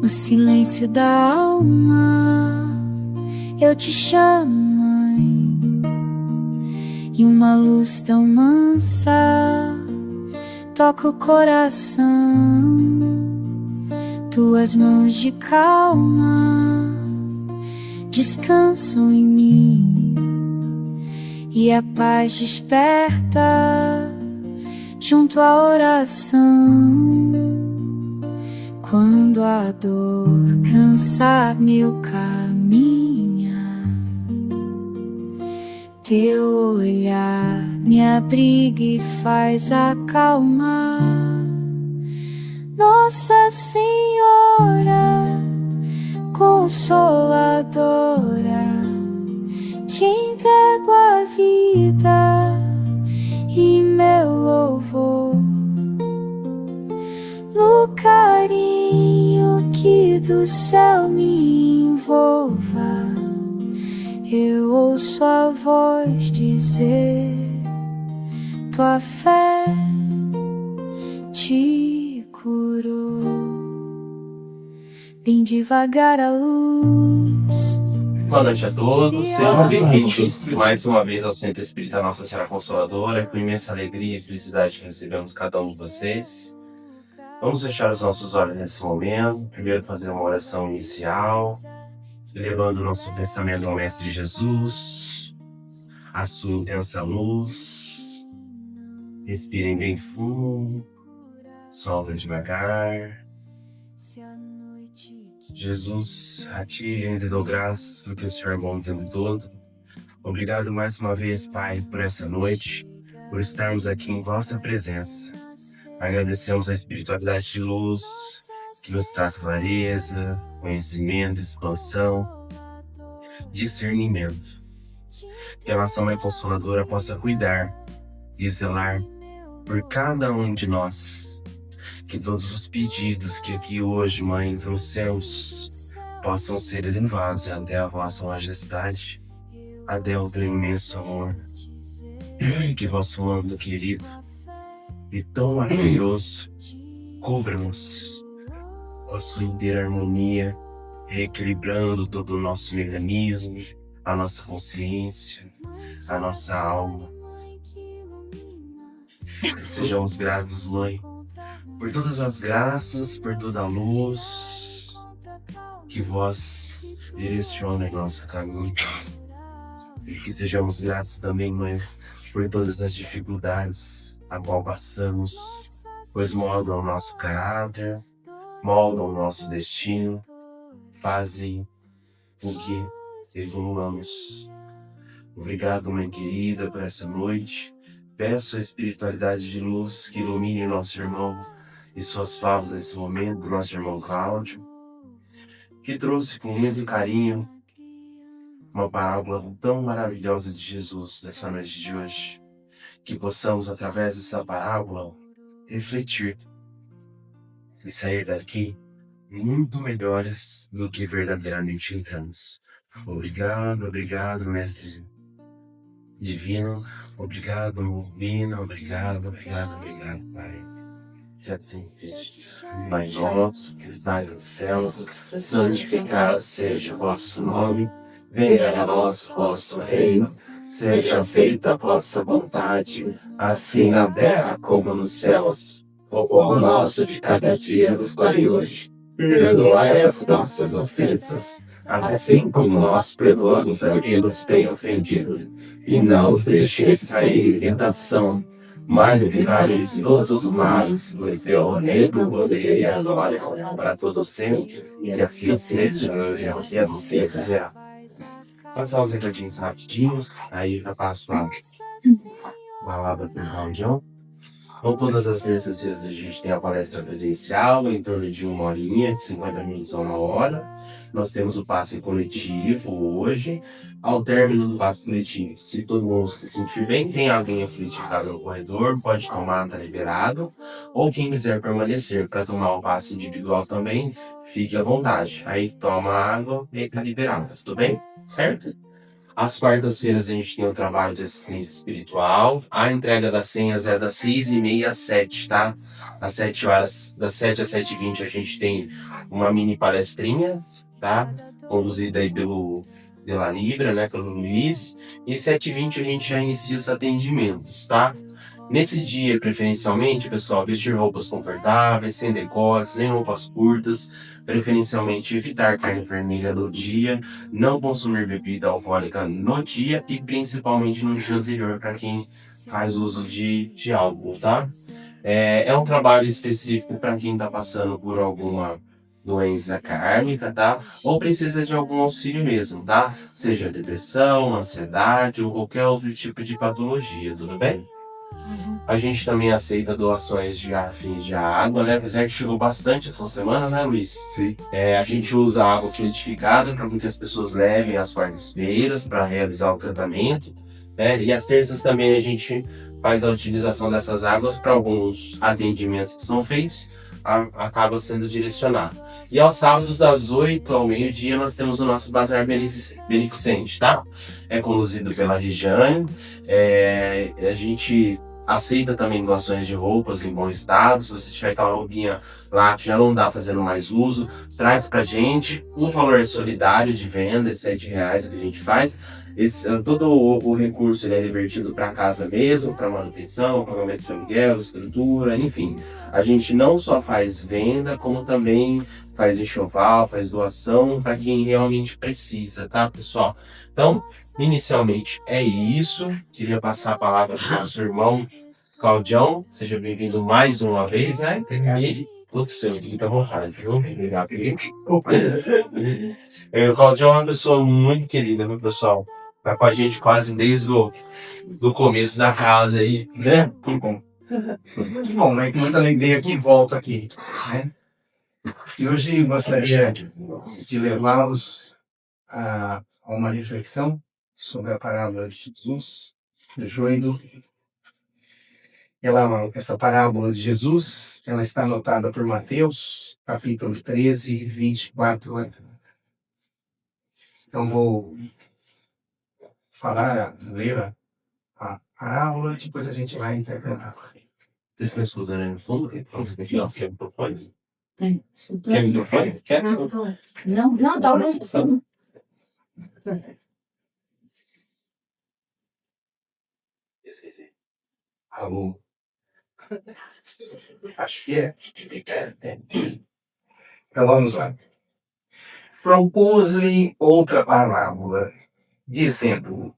No silêncio da alma eu te chamo, mãe, e uma luz tão mansa toca o coração. Tuas mãos de calma descansam em mim, e a paz desperta junto à oração. Quando a dor cansar meu caminhar, teu olhar me abriga e faz acalmar. Nossa Senhora Consoladora, te entrego a vida e meu louvor. No carinho que do céu me envolva, eu ouço a voz dizer: tua fé te curou. Vem devagar a luz. Boa noite a todos, sejam bem-vindos mais uma vez ao Centro Espírita Nossa Senhora Consoladora. Com imensa alegria e felicidade que recebemos cada um de vocês. Vamos fechar os nossos olhos nesse momento. Primeiro fazer uma oração inicial, elevando o nosso pensamento ao Mestre Jesus, a sua intensa luz. Respirem bem fundo, soltem devagar. Jesus, a Ti eu te dou graças porque o Senhor é bom o tempo todo. Obrigado mais uma vez, Pai, por essa noite, por estarmos aqui em vossa presença. Agradecemos a espiritualidade de luz, que nos traz clareza, conhecimento, expansão, discernimento. Que a nossa Mãe Consoladora possa cuidar e zelar por cada um de nós. Que todos os pedidos que aqui hoje, Mãe, trouxemos, possam ser elevados até a vossa majestade, até o teu imenso amor. Que vosso manto querido e tão maravilhoso cubra-nos com a sua inteira harmonia, reequilibrando todo o nosso mecanismo, a nossa consciência, a nossa alma. Sejamos gratos, Mãe, por todas as graças, por toda a luz que vós direciona em nosso caminho. E que sejamos gratos também, Mãe, por todas as dificuldades a qual passamos, pois moldam o nosso caráter, moldam o nosso destino, fazem com que evoluamos. Obrigado, Mãe querida, por essa noite. Peço a espiritualidade de luz que ilumine nosso irmão e suas falas nesse momento, nosso irmão Cláudio, que trouxe com muito carinho uma parábola tão maravilhosa de Jesus nessa noite de hoje. Que possamos, através dessa parábola, refletir e sair daqui muito melhores do que verdadeiramente entramos. Obrigado, obrigado, Mestre Divino. Obrigado, Divino. Obrigado, obrigado, obrigado, Pai. Pai nosso, que estais nos céus, santificado seja o vosso nome. Venha a nós o vosso reino. Seja feita a vossa vontade, assim na terra como nos céus. O pão nosso de cada dia nos dai hoje. Perdoai as nossas ofensas, assim como nós perdoamos a quem nos tem ofendido. E não os deixeis cair em tentação, mas livrai-nos de todos os males, pois teu reino, o poder e a glória para todos sempre. E assim seja, e assim seja. Passar os recadinhos rapidinho, aí eu já passo a palavra para o Claudião. Então, todas as terças-feiras a gente tem a palestra presencial, em torno de 1 horinha, de 50 minutos a 1 hora. Nós temos o passe coletivo hoje. Ao término do passe coletivo, se todo mundo se sentir bem, tem alguém aflitivo no corredor, pode tomar, tá liberado. Ou quem quiser permanecer para tomar o passe individual também, fique à vontade. Aí toma água e tá liberado, tudo bem? Certo? Às quartas-feiras a gente tem o trabalho de assistência espiritual. A entrega das senhas é das 6h30 às 7, tá? Às 7 horas, das 7 às 7h20 a gente tem uma mini palestrinha, tá? Conduzida aí pela Libra, né? Pelo Luiz. E 7h20 a gente já inicia os atendimentos, tá? Nesse dia, preferencialmente, pessoal, vestir roupas confortáveis, sem decotes, nem roupas curtas, preferencialmente evitar carne vermelha no dia, não consumir bebida alcoólica no dia e principalmente no dia anterior para quem faz uso de álcool, tá? É um trabalho específico para quem está passando por alguma doença kármica, tá? Ou precisa de algum auxílio mesmo, tá? Seja depressão, ansiedade ou qualquer outro tipo de patologia, tudo bem? A gente também aceita doações de garrafinhas de água, né? Apesar que chegou bastante essa semana, né, Luiz? Sim. A gente usa água fluidificada para que as pessoas levem às quartas-feiras para realizar o tratamento, né? E às terças também a gente faz a utilização dessas águas para alguns atendimentos que são feitos, acaba sendo direcionado. E aos sábados, das 8 ao meio-dia, nós temos o nosso bazar beneficente, tá? É conduzido pela Regiane. A gente aceita também doações de roupas em bom estado. Se você tiver aquela roupinha lá que já não dá fazendo mais uso, traz pra gente. O valor é solidário de venda, é R$7 que a gente faz. Todo o recurso ele é revertido para casa mesmo, para manutenção, pagamento de aluguel, estrutura, enfim. A gente não só faz venda, como também faz enxoval, faz doação para quem realmente precisa, tá, pessoal? Então, inicialmente é isso. Queria passar a palavra para o nosso irmão Claudião. Seja bem-vindo mais uma vez, né? E tudo seu, fica à vontade, viu? Obrigado. O Claudião é uma pessoa muito querida, viu, pessoal? Tá com a gente quase desde do começo da casa aí, né? Que bom. Bom, né? Muita alegria que volta aqui, né? E hoje gostaria de levá-los a uma reflexão sobre a parábola de Jesus, do joio. Essa parábola de Jesus, ela está anotada por Mateus, capítulo 13, 24. Então vou ler a parábola, depois a gente vai interpretar. Vocês estão escutando aí no fundo? Sim. Quer microfone? Sim. Quer microfone? Quer? Não, dá uma edição. Esse. Alô? Acho que é. Então vamos lá. Propôs-lhe outra parábola, dizendo: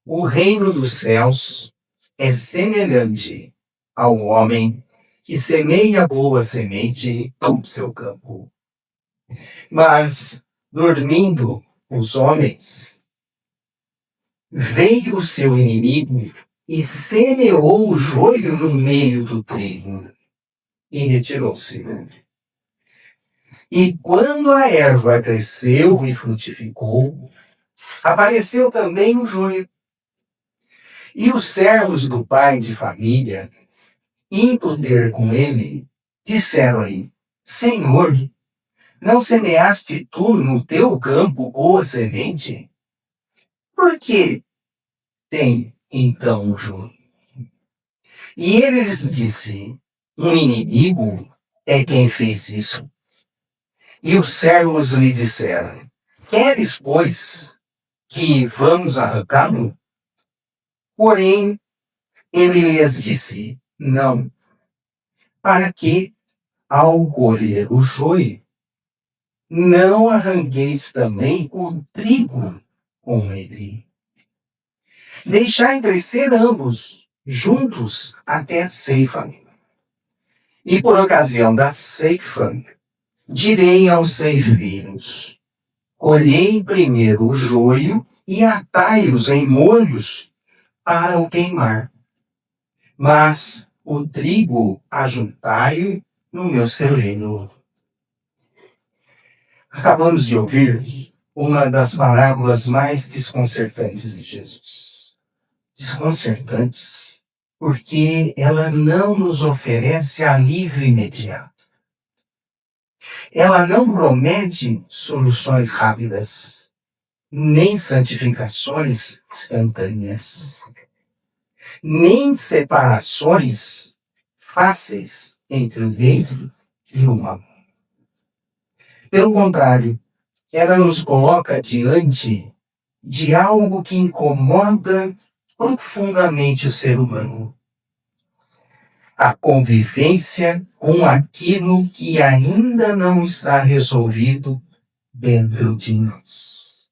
o reino dos céus é semelhante ao homem que semeia boa semente no seu campo. Mas, dormindo os homens, veio o seu inimigo e semeou o joio no meio do trigo e retirou-se. E quando a erva cresceu e frutificou, apareceu também o joio. E os servos do pai de família, indo ter com ele, disseram-lhe: Senhor, não semeaste tu no teu campo boa semente? Por que tem então o joio? E ele lhes disse: um inimigo é quem fez isso. E os servos lhe disseram: queres, pois, que vamos arrancá-lo? Porém, ele lhes disse: não, para que, ao colher o joio, não arranqueis também o trigo com ele. Deixai crescer ambos, juntos, até a ceifa. E por ocasião da ceifa, direi aos ceifeiros: colhei primeiro o joio e atai-os em molhos para o queimar. Mas o trigo ajuntai-o no meu celeiro. Acabamos de ouvir uma das parábolas mais desconcertantes de Jesus. Desconcertantes, porque ela não nos oferece alívio imediato. Ela não promete soluções rápidas. nem santificações instantâneas, nem separações fáceis entre o bem e o mal. Pelo contrário, ela nos coloca diante de algo que incomoda profundamente o ser humano. A convivência com aquilo que ainda não está resolvido dentro de nós.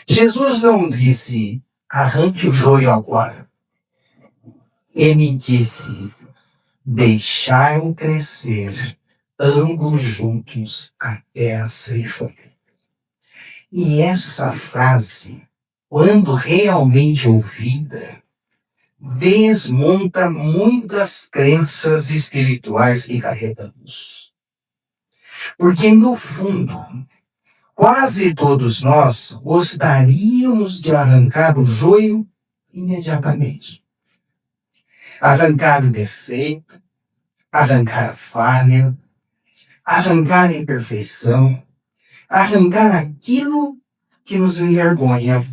Jesus não disse, arranque o joio agora. Ele disse, deixai-o crescer, ambos juntos até a ceifa. E essa frase, quando realmente ouvida, desmonta muitas crenças espirituais que carregamos. Porque, no fundo, quase todos nós gostaríamos de arrancar o joio imediatamente. Arrancar o defeito, arrancar a falha, arrancar a imperfeição, arrancar aquilo que nos envergonha,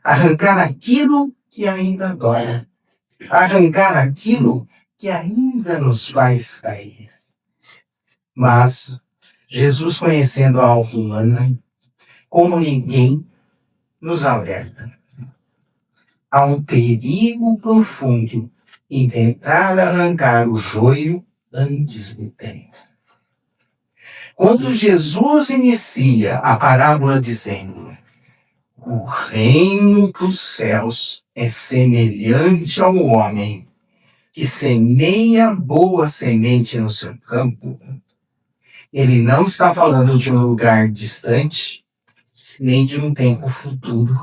arrancar aquilo que ainda dói, arrancar aquilo que ainda nos faz cair. Mas Jesus, conhecendo a alma humana, como ninguém, nos alerta. Há um perigo profundo em tentar arrancar o joio antes do tempo. Quando Jesus inicia a parábola dizendo, o reino dos céus é semelhante ao homem que semeia boa semente no seu campo, ele não está falando de um lugar distante, nem de um tempo futuro.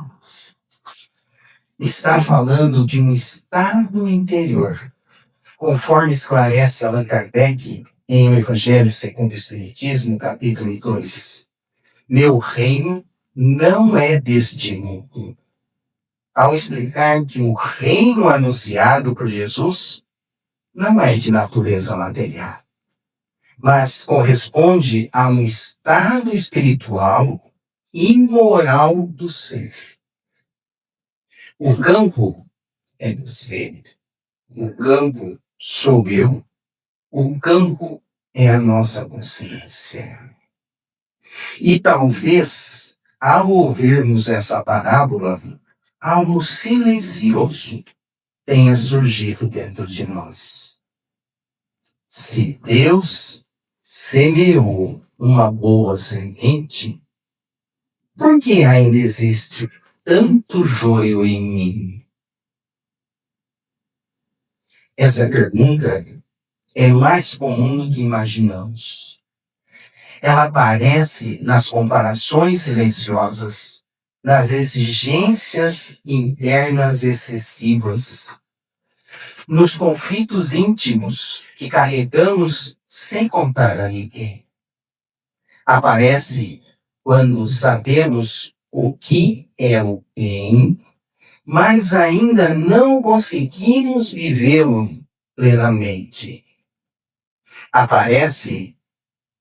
Está falando de um estado interior, conforme esclarece Allan Kardec em O Evangelho segundo o Espiritismo, capítulo 2. Meu reino não é deste mundo. Ao explicar que o reino anunciado por Jesus não é de natureza material, mas corresponde a um estado espiritual e moral do ser. O campo é do ser, o campo sou eu, o campo é a nossa consciência. E talvez, ao ouvirmos essa parábola, algo silencioso tenha surgido dentro de nós. Se Deus semeou uma boa semente, por que ainda existe tanto joio em mim? Essa pergunta é mais comum do que imaginamos. Ela aparece nas comparações silenciosas, nas exigências internas excessivas, nos conflitos íntimos que carregamos sem contar a ninguém. Aparece quando sabemos o que é o bem, mas ainda não conseguimos vivê-lo plenamente. Aparece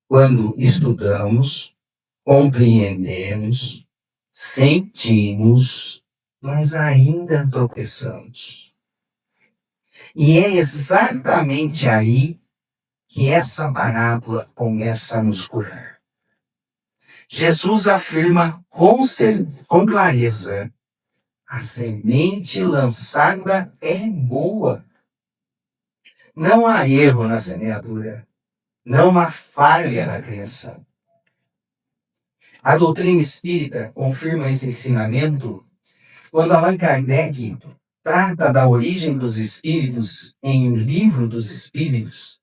quando estudamos, compreendemos, sentimos, mas ainda tropeçamos. E é exatamente aí que essa parábola começa a nos curar. Jesus afirma com clareza, a semente lançada é boa. Não há erro na semeadura, não há falha na criação. A doutrina espírita confirma esse ensinamento quando Allan Kardec trata da origem dos espíritos em O Livro dos Espíritos,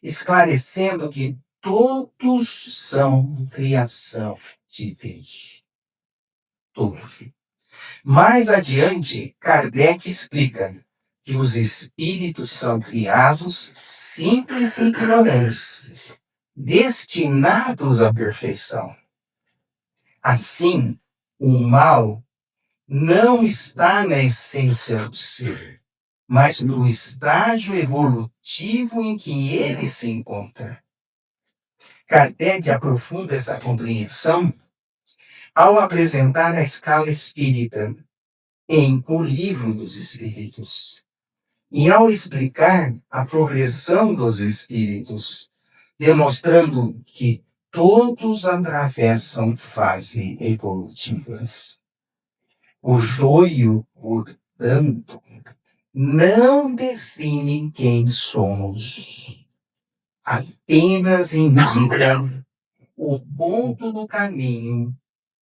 esclarecendo que todos são criação de Deus. Todos. Mais adiante, Kardec explica que os espíritos são criados simples e ignorantes, destinados à perfeição. Assim, o mal não está na essência do ser, mas no estágio evolutivo em que ele se encontra. Kardec aprofunda essa compreensão ao apresentar a escala espírita em O Livro dos Espíritos, e ao explicar a progressão dos espíritos, demonstrando que todos atravessam fases evolutivas. O joio, portanto, não define quem somos, apenas indica o ponto do caminho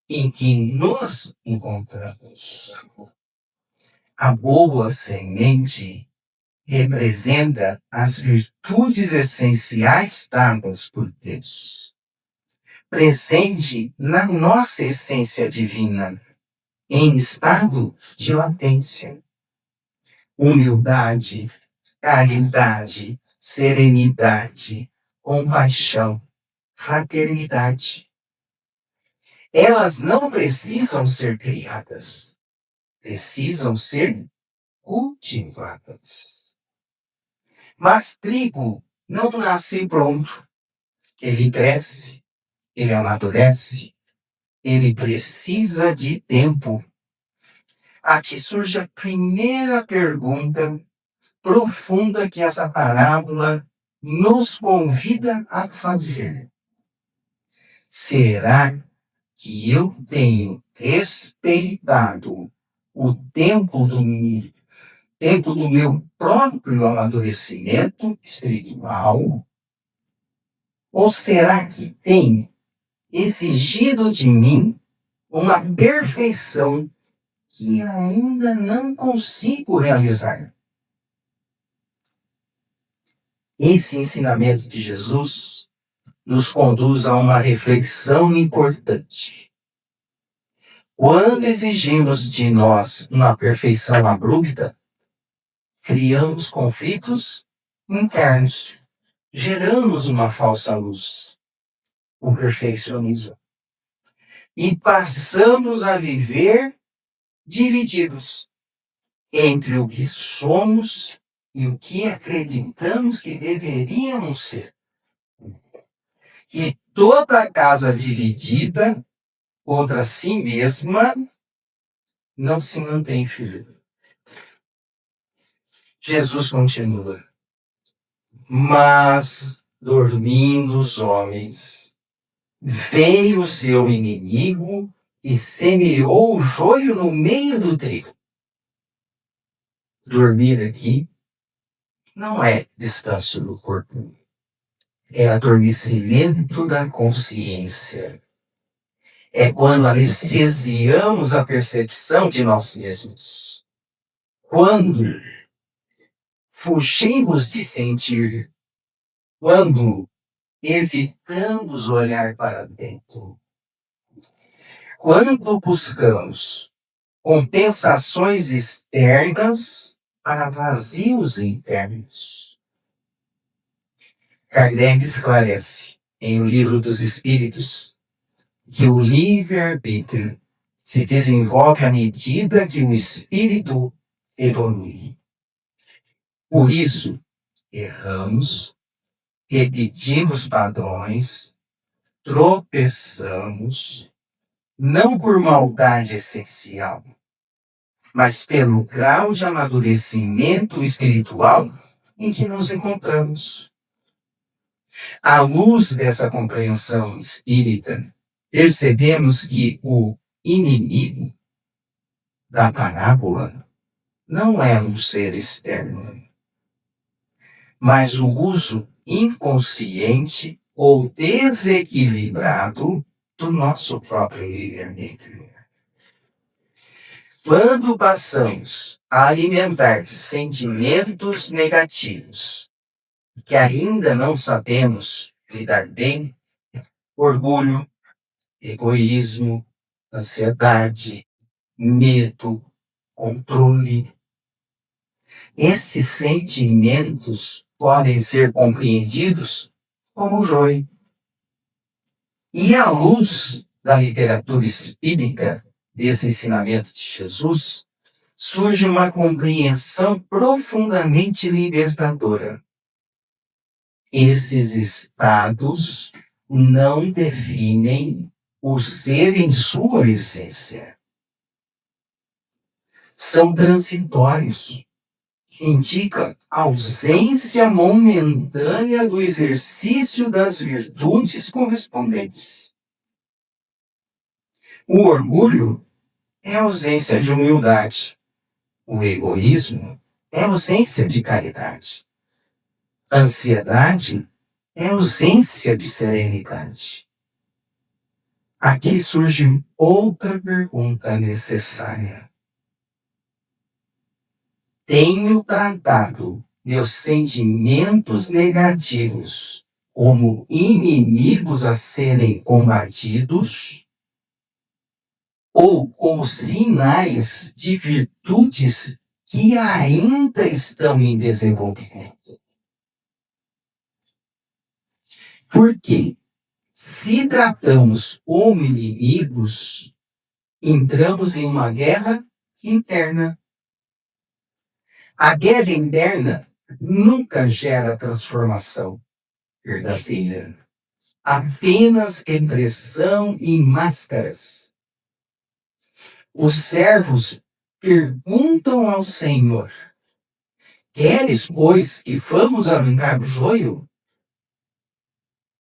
em que nos encontramos. A boa semente representa as virtudes essenciais dadas por Deus, presente na nossa essência divina, em estado de latência. Humildade, caridade, serenidade, compaixão, fraternidade. Elas não precisam ser criadas, precisam ser cultivadas. Mas trigo não nasce pronto. Ele cresce, ele amadurece, ele precisa de tempo. Aqui surge a primeira pergunta profunda que essa parábola nos convida a fazer. Será que eu tenho respeitado o tempo do meu próprio amadurecimento espiritual? Ou será que tem exigido de mim uma perfeição que ainda não consigo realizar? Esse ensinamento de Jesus nos conduz a uma reflexão importante. Quando exigimos de nós uma perfeição abrupta, criamos conflitos internos, geramos uma falsa luz, o perfeccionismo, e passamos a viver divididos entre o que somos e o que acreditamos que deveríamos ser. E toda casa dividida contra si mesma não se mantém firme. Jesus continua: mas, dormindo os homens, veio o seu inimigo e semeou o joio no meio do trigo. Dormir aqui não é descanso do corpo, é adormecimento da consciência. É quando anestesiamos a percepção de nós mesmos. Quando fugimos de sentir, quando evitamos olhar para dentro, quando buscamos compensações externas para vazios internos. Kardec esclarece em O Livro dos Espíritos que o livre-arbítrio se desenvolve à medida que o espírito evolui. Por isso, erramos, repetimos padrões, tropeçamos, não por maldade essencial, mas pelo grau de amadurecimento espiritual em que nos encontramos. À luz dessa compreensão espírita, percebemos que o inimigo da parábola não é um ser externo, mas o uso inconsciente ou desequilibrado do nosso próprio livre-arbítrio. Quando passamos a alimentar sentimentos negativos que ainda não sabemos lidar bem, orgulho, egoísmo, ansiedade, medo, controle, esses sentimentos podem ser compreendidos como joio. E à luz da literatura espírita, desse ensinamento de Jesus, surge uma compreensão profundamente libertadora. Esses estados não definem o ser em sua essência. São transitórios. Indica ausência momentânea do exercício das virtudes correspondentes. O orgulho é ausência de humildade. O egoísmo é ausência de caridade. A ansiedade é ausência de serenidade. Aqui surge outra pergunta necessária. Tenho tratado meus sentimentos negativos como inimigos a serem combatidos ou como sinais de virtudes que ainda estão em desenvolvimento? Porque, se tratamos como inimigos, entramos em uma guerra interna. A guerra interna nunca gera transformação verdadeira. Apenas repressão e máscaras. Os servos perguntam ao Senhor: queres, pois, que vamos arrancar o joio?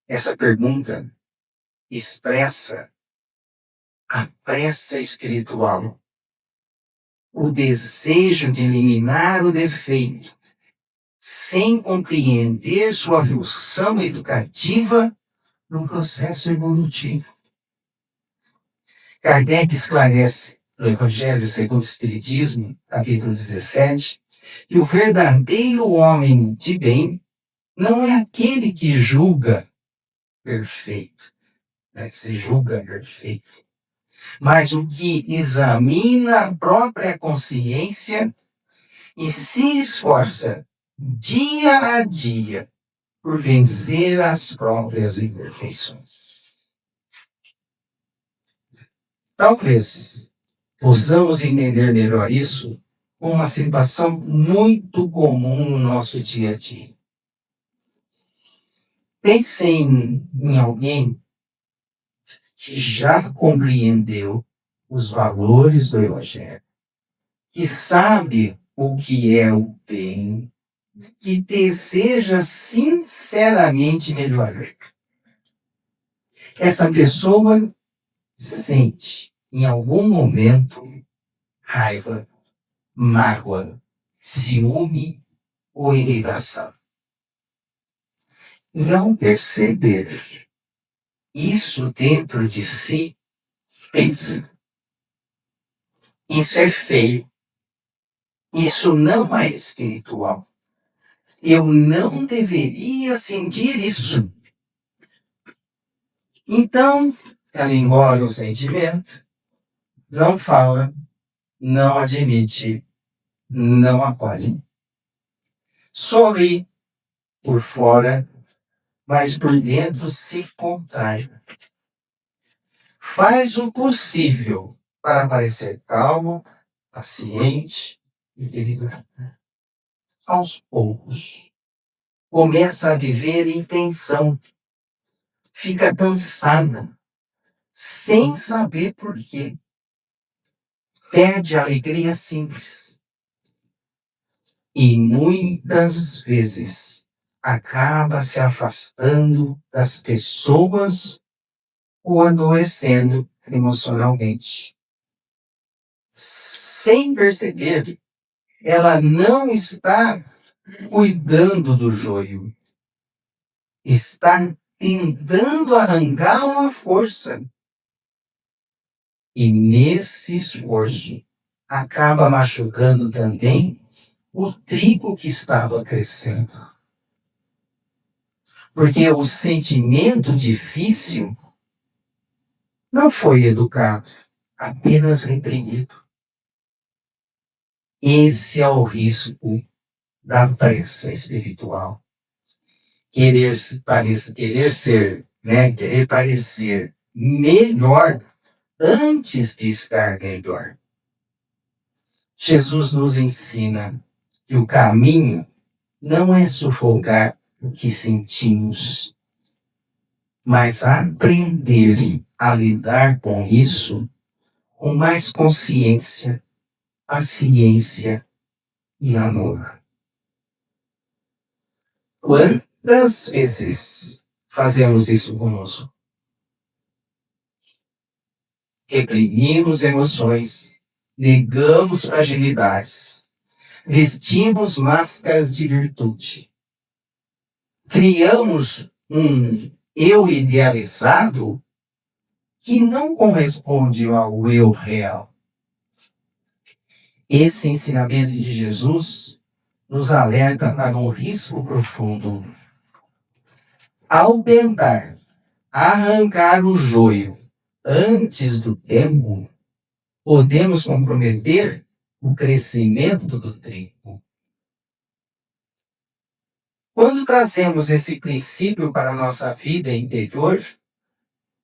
Essa pergunta expressa a pressa espiritual, o desejo de eliminar o defeito, sem compreender sua função educativa no processo evolutivo. Kardec esclarece no Evangelho segundo o Espiritismo, capítulo 17, que o verdadeiro homem de bem não é aquele que julga perfeito, se julga perfeito, mas o que examina a própria consciência e se esforça dia a dia por vencer as próprias imperfeições. Talvez possamos entender melhor isso com uma situação muito comum no nosso dia a dia. Pense em alguém que já compreendeu os valores do Evangelho, que sabe o que é o bem, que deseja sinceramente melhorar. Essa pessoa sente, em algum momento, raiva, mágoa, ciúme ou irritação. E ao perceber isso dentro de si, pensa: isso é feio, isso não é espiritual, eu não deveria sentir isso. Então, ela engole o sentimento, não fala, não admite, não acolhe. Sorri por fora, mas por dentro se contrai. Faz o possível para parecer calmo, paciente e equilibrado. Aos poucos, começa a viver em tensão. Fica cansada, sem saber por quê. Perde a alegria simples. E muitas vezes acaba se afastando das pessoas ou adoecendo emocionalmente. Sem perceber, ela não está cuidando do joio. Está tentando arrancá-lo à força. E nesse esforço, acaba machucando também o trigo que estava crescendo. Porque o sentimento difícil não foi educado, apenas reprimido. Esse é o risco da pressa espiritual. Querer parecer melhor antes de estar melhor. Jesus nos ensina que o caminho não é sufocar o que sentimos, mas aprender a lidar com isso com mais consciência, paciência e amor. Quantas vezes fazemos isso conosco? Reprimimos emoções, negamos fragilidades, vestimos máscaras de virtude, criamos um eu idealizado que não corresponde ao eu real. Esse ensinamento de Jesus nos alerta para um risco profundo. Ao tentar arrancar o joio antes do tempo, podemos comprometer o crescimento do trigo. Quando trazemos esse princípio para a nossa vida interior,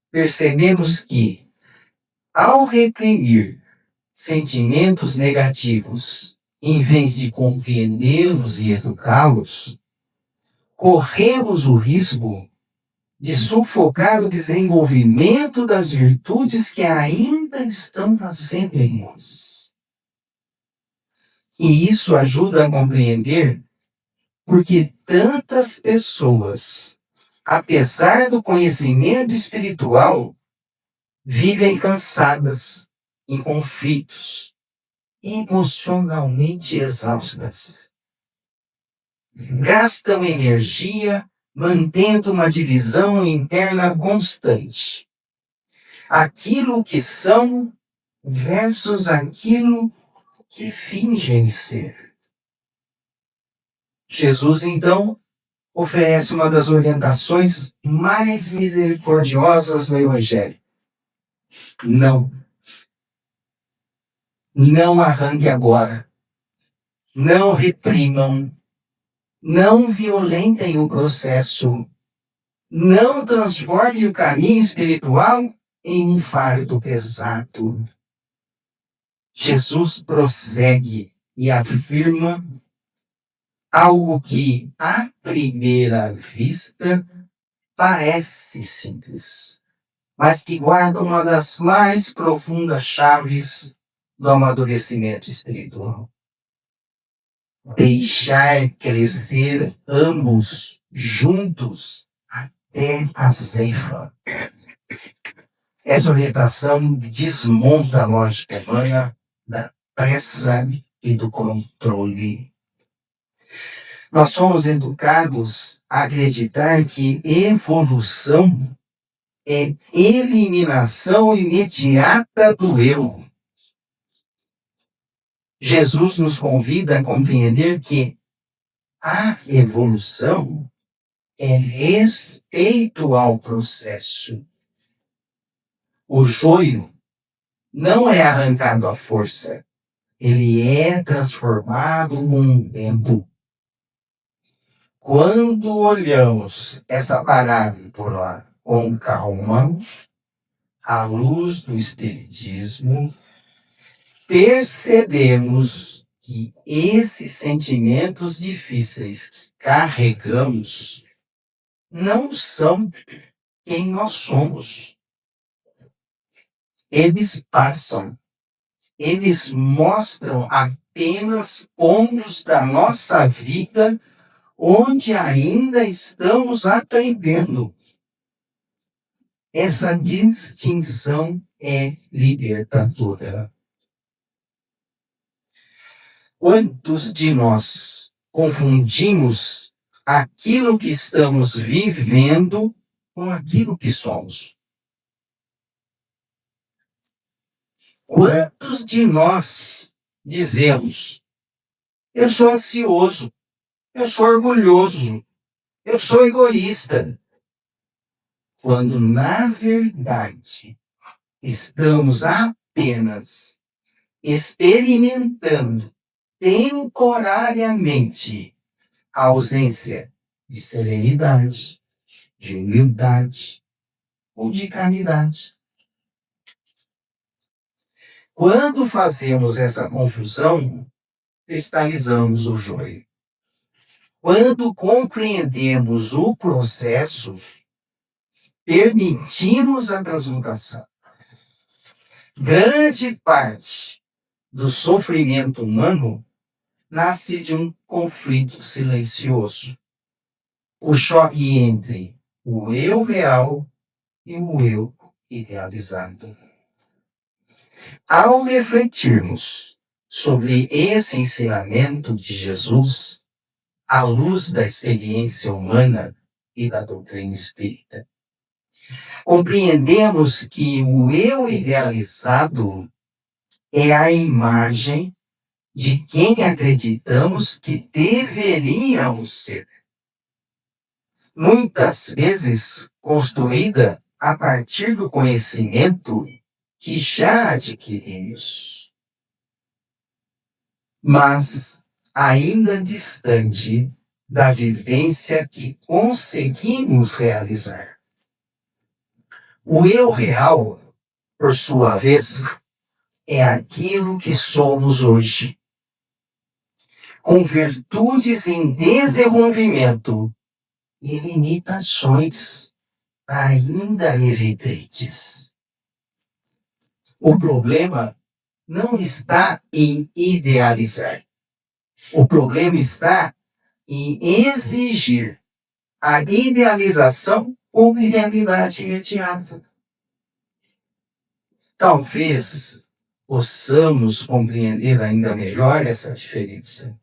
percebemos que, ao reprimir sentimentos negativos, em vez de compreendê-los e educá-los, corremos o risco de sufocar o desenvolvimento das virtudes que ainda estão nascendo em nós. E isso ajuda a compreender porque tantas pessoas, apesar do conhecimento espiritual, vivem cansadas, em conflitos, emocionalmente exaustas. Gastam energia mantendo uma divisão interna constante. Aquilo que são versus aquilo que fingem ser. Jesus, então, oferece uma das orientações mais misericordiosas no Evangelho. Não. Não arranque agora. Não reprimam. Não violentem o processo. Não transforme o caminho espiritual em um fardo pesado. Jesus prossegue e afirma algo que, à primeira vista, parece simples, mas que guarda uma das mais profundas chaves do amadurecimento espiritual. Deixar crescer ambos juntos até a ceifa. Essa orientação desmonta a lógica humana da pressa e do controle. Nós fomos educados a acreditar que evolução é eliminação imediata do eu. Jesus nos convida a compreender que a evolução é respeito ao processo. O joio não é arrancado à força, ele é transformado com o tempo. Quando olhamos essa parábola com calma, à luz do Espiritismo, percebemos que esses sentimentos difíceis que carregamos não são quem nós somos. Eles passam, eles mostram apenas pontos da nossa vida onde ainda estamos aprendendo. Essa distinção é libertadora. Quantos de nós confundimos aquilo que estamos vivendo com aquilo que somos? Quantos de nós dizemos: eu sou ansioso, eu sou orgulhoso, eu sou egoísta, quando na verdade estamos apenas experimentando temporariamente a ausência de serenidade, de humildade ou de caridade. Quando fazemos essa confusão, cristalizamos o joio. Quando compreendemos o processo, permitimos a transmutação. Grande parte do sofrimento humano nasce de um conflito silencioso. O choque entre o eu real e o eu idealizado. Ao refletirmos sobre esse ensinamento de Jesus, à luz da experiência humana e da doutrina espírita, compreendemos que o eu idealizado é a imagem de quem acreditamos que deveríamos ser. Muitas vezes construída a partir do conhecimento que já adquirimos, mas ainda distante da vivência que conseguimos realizar. O eu real, por sua vez, é aquilo que somos hoje, com virtudes em desenvolvimento e limitações ainda evidentes. O problema não está em idealizar. O problema está em exigir a idealização como realidade imediata. Talvez possamos compreender ainda melhor essa diferença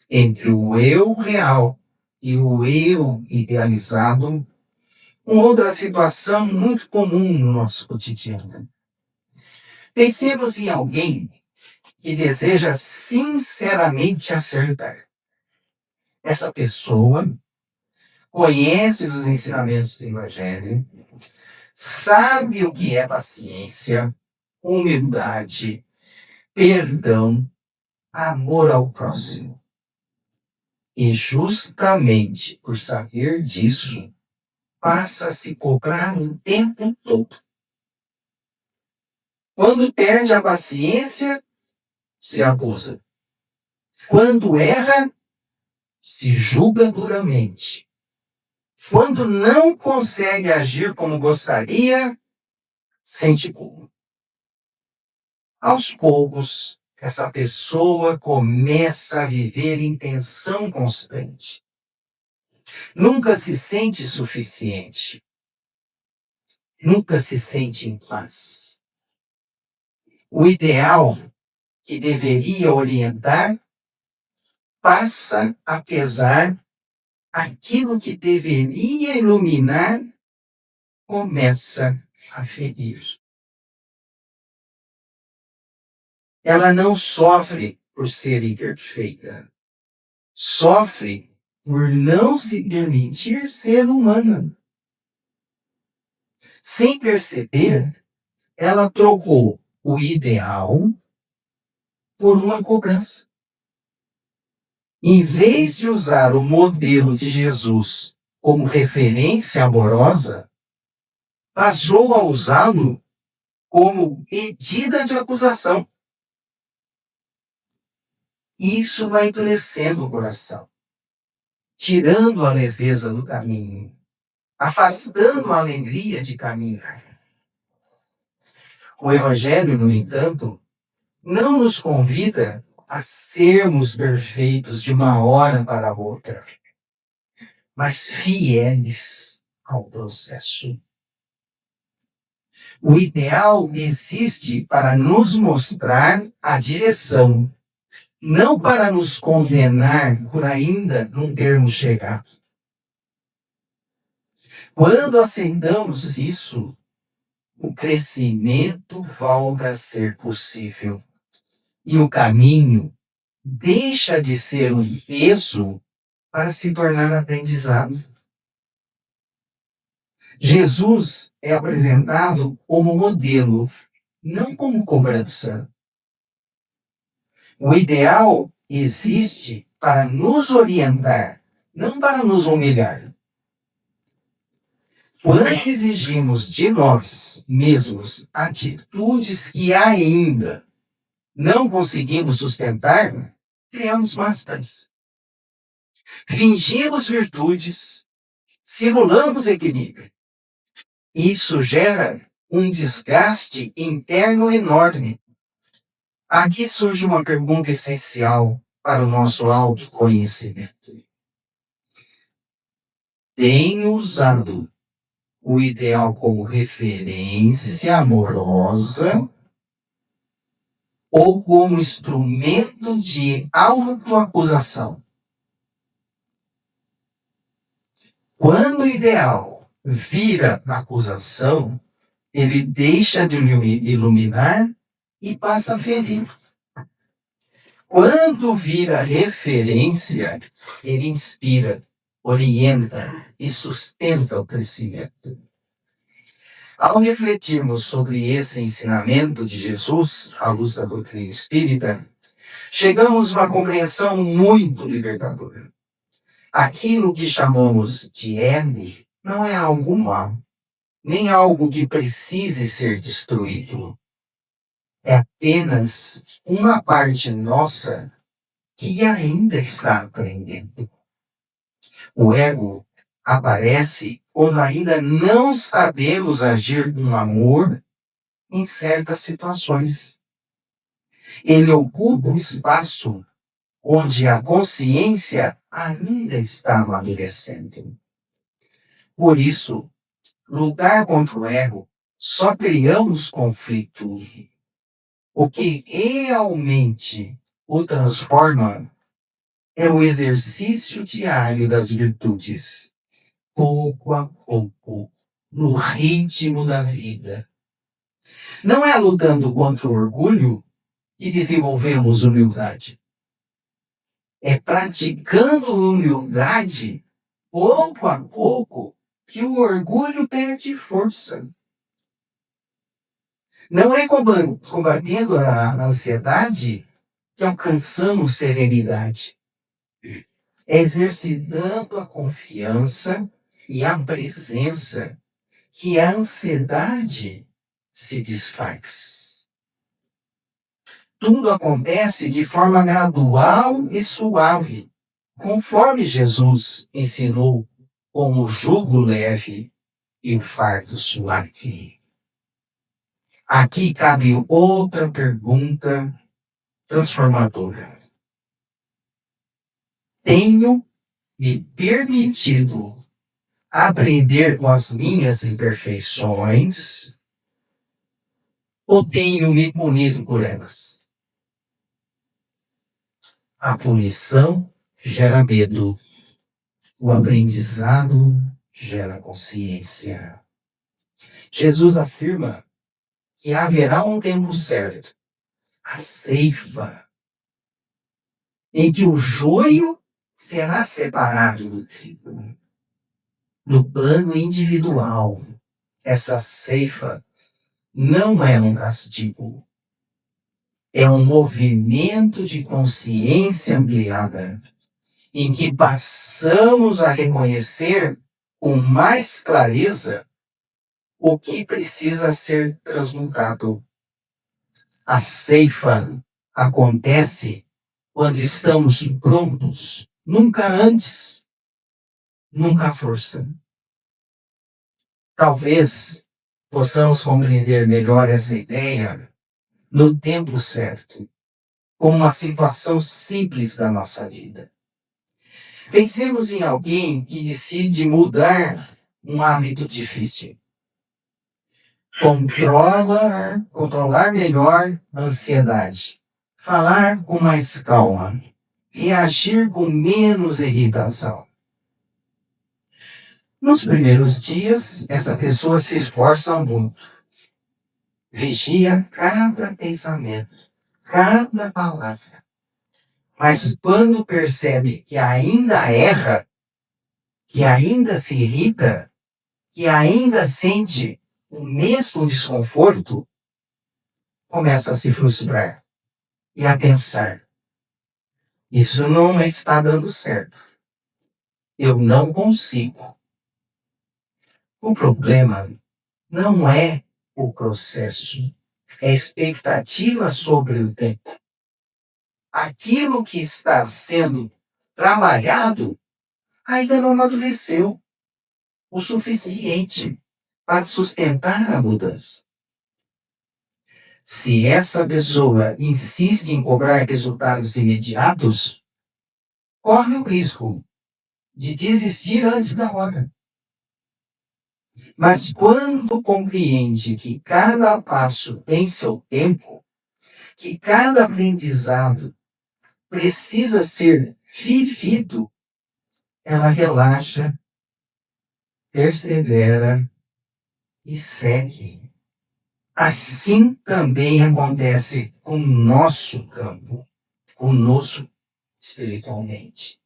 entre o eu real e o eu idealizado, uma outra situação muito comum no nosso cotidiano. Pensemos em alguém que deseja sinceramente acertar. Essa pessoa conhece os ensinamentos do Evangelho, sabe o que é paciência, humildade, perdão, amor ao próximo. E justamente por saber disso, passa a se cobrar o tempo todo. Quando perde a paciência, se acusa. Quando erra, se julga duramente. Quando não consegue agir como gostaria, sente culpa. Aos poucos, essa pessoa começa a viver em tensão constante. Nunca se sente suficiente. Nunca se sente em paz. O ideal que deveria orientar passa a pesar, aquilo que deveria iluminar começa a ferir. Ela não sofre por ser imperfeita. Sofre por não se permitir ser humana. Sem perceber, ela trocou o ideal por uma cobrança. Em vez de usar o modelo de Jesus como referência amorosa, passou a usá-lo como medida de acusação. Isso vai endurecendo o coração, tirando a leveza do caminho, afastando a alegria de caminhar. O Evangelho, no entanto, não nos convida a sermos perfeitos de uma hora para outra, mas fiéis ao processo. O ideal existe para nos mostrar a direção, não para nos condenar por ainda não termos chegado. Quando aceitamos isso, o crescimento volta a ser possível. E o caminho deixa de ser um peso para se tornar aprendizado. Jesus é apresentado como modelo, não como cobrança. O ideal existe para nos orientar, não para nos humilhar. Quando exigimos de nós mesmos atitudes que ainda não conseguimos sustentar, criamos máscaras. Fingimos virtudes, simulamos equilíbrio. Isso gera um desgaste interno enorme. Aqui surge uma pergunta essencial para o nosso autoconhecimento. Tenho usado o ideal como referência amorosa ou como instrumento de autoacusação? Quando o ideal vira acusação, ele deixa de iluminar e passa a ferir. Quando vira referência, ele inspira, orienta e sustenta o crescimento. Ao refletirmos sobre esse ensinamento de Jesus, à luz da doutrina espírita, chegamos a uma compreensão muito libertadora. Aquilo que chamamos de ego não é algo mau, nem algo que precise ser destruído. É apenas uma parte nossa que ainda está aprendendo. O ego aparece quando ainda não sabemos agir com amor em certas situações. Ele ocupa um espaço onde a consciência ainda está amadurecendo. Por isso, lutar contra o ego só criamos conflito. O que realmente o transforma é o exercício diário das virtudes, pouco a pouco, no ritmo da vida. Não é lutando contra o orgulho que desenvolvemos humildade. É praticando humildade, pouco a pouco, que o orgulho perde força. Não é combatendo a ansiedade que alcançamos serenidade. É exercitando a confiança e a presença que a ansiedade se desfaz. Tudo acontece de forma gradual e suave, conforme Jesus ensinou, com o jugo leve e o fardo suave. Aqui cabe outra pergunta transformadora. Tenho me permitido aprender com as minhas imperfeições ou tenho me punido por elas? A punição gera medo. O aprendizado gera consciência. Jesus afirma que haverá um tempo certo, a ceifa, em que o joio será separado do trigo. No plano individual, essa ceifa não é um castigo, é um movimento de consciência ampliada, em que passamos a reconhecer com mais clareza o que precisa ser transmutado. A ceifa acontece quando estamos prontos, nunca antes, nunca à força. Talvez possamos compreender melhor essa ideia no tempo certo, como uma situação simples da nossa vida. Pensemos em alguém que decide mudar um hábito difícil. Controlar melhor a ansiedade, falar com mais calma, reagir com menos irritação. Nos primeiros dias, essa pessoa se esforça muito. Vigia cada pensamento, cada palavra. Mas quando percebe que ainda erra, que ainda se irrita, que ainda sente o mesmo desconforto, começa a se frustrar e a pensar: isso não está dando certo. Eu não consigo. O problema não é o processo, é a expectativa sobre o tempo. Aquilo que está sendo trabalhado ainda não amadureceu o suficiente para sustentar a mudança. Se essa pessoa insiste em cobrar resultados imediatos, corre o risco de desistir antes da hora. Mas quando compreende que cada passo tem seu tempo, que cada aprendizado precisa ser vivido, ela relaxa, persevera e segue. Assim também acontece com o nosso campo, conosco espiritualmente.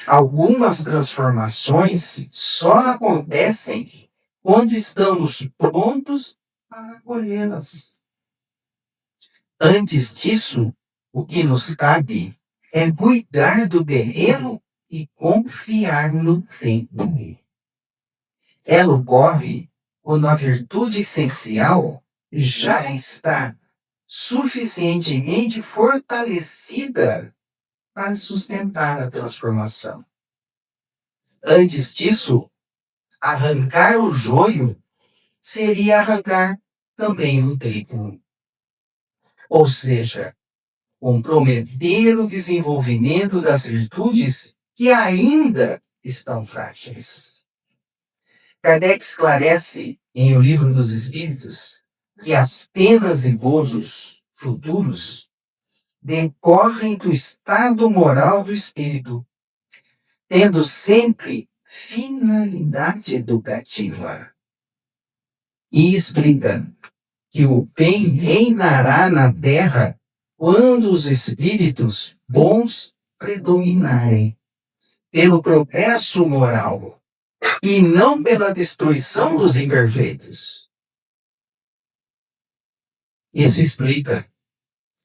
Algumas transformações só acontecem quando estamos prontos para acolhê-las. Antes disso, o que nos cabe é cuidar do terreno e confiar no tempo. Ela ocorre quando a virtude essencial já está suficientemente fortalecida para sustentar a transformação. Antes disso, arrancar o joio seria arrancar também o trigo. Ou seja, comprometer o desenvolvimento das virtudes que ainda estão frágeis. Kardec esclarece em O Livro dos Espíritos que as penas e gozos futuros decorrem do estado moral do espírito, tendo sempre finalidade educativa. E explica que o bem reinará na terra quando os espíritos bons predominarem, pelo progresso moral e não pela destruição dos imperfeitos. Isso explica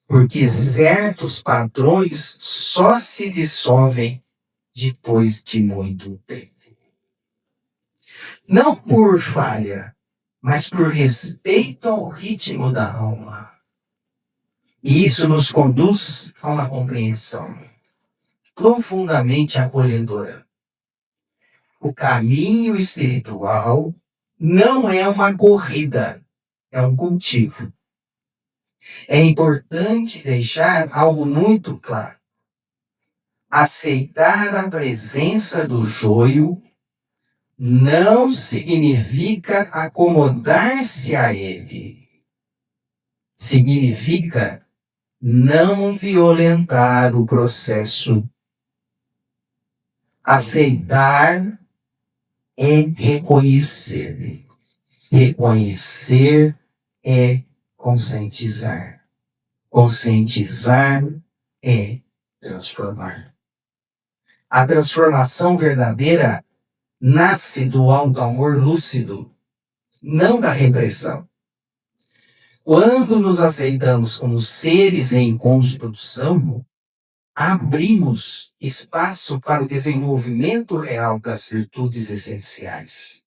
porque certos padrões só se dissolvem depois de muito tempo. Não por falha, mas por respeito ao ritmo da alma. E isso nos conduz a uma compreensão profundamente acolhedora. O caminho espiritual não é uma corrida, é um cultivo. É importante deixar algo muito claro. Aceitar a presença do joio não significa acomodar-se a ele. Significa não violentar o processo. Aceitar é reconhecer. Reconhecer é conscientizar. Conscientizar é transformar. A transformação verdadeira nasce do alto amor lúcido, não da repressão. Quando nos aceitamos como seres em construção, abrimos espaço para o desenvolvimento real das virtudes essenciais.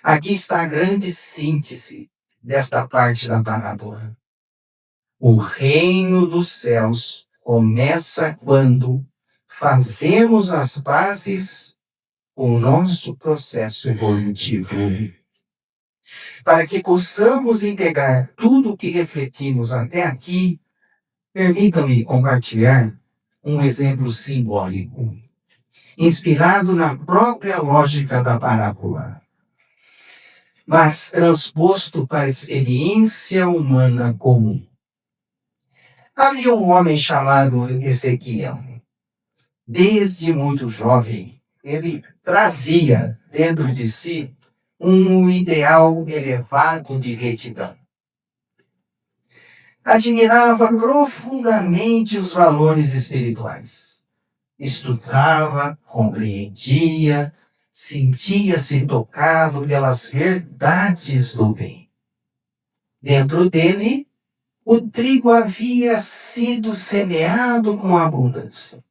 Aqui está a grande síntese desta parte da parábola. O reino dos céus começa quando fazemos as pazes com o nosso processo evolutivo. Para que possamos integrar tudo o que refletimos até aqui, permitam-me compartilhar um exemplo simbólico, inspirado na própria lógica da parábola, mas transposto para a experiência humana comum. Havia um homem chamado Ezequiel. Desde muito jovem, ele trazia dentro de si um ideal elevado de retidão. Admirava profundamente os valores espirituais. Estudava, compreendia, sentia-se tocado pelas verdades do bem. Dentro dele, o trigo havia sido semeado com abundância.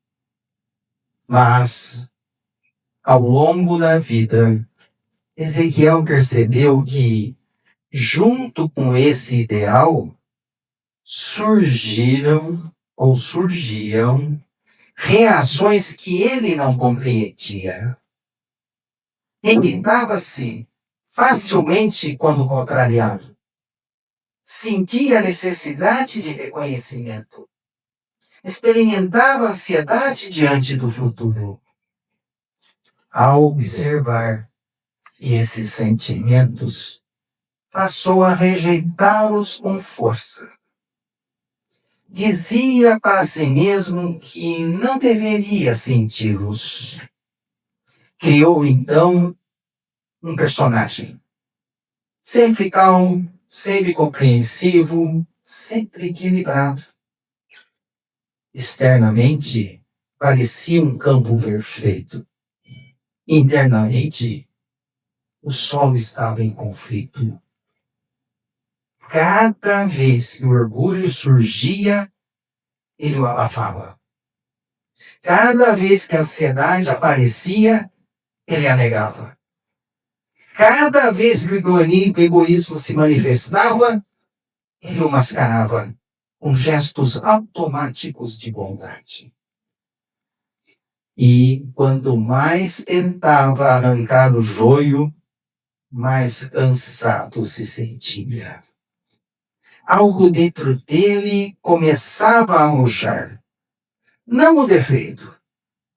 Mas, ao longo da vida, Ezequiel percebeu que, junto com esse ideal, surgiam reações que ele não compreendia. Irritava-se facilmente quando contrariado. Sentia a necessidade de reconhecimento. Experimentava ansiedade diante do futuro. Ao observar esses sentimentos, passou a rejeitá-los com força. Dizia para si mesmo que não deveria senti-los. Criou, então, um personagem. Sempre calmo, sempre compreensivo, sempre equilibrado. Externamente, parecia um campo perfeito. Internamente, o sol estava em conflito. Cada vez que o orgulho surgia, ele o abafava. Cada vez que a ansiedade aparecia, ele a negava. Cada vez que o egoísmo se manifestava, ele o mascarava com gestos automáticos de bondade. E quando mais tentava arrancar o joio, mais cansado se sentia. Algo dentro dele começava a murchar. Não o defeito,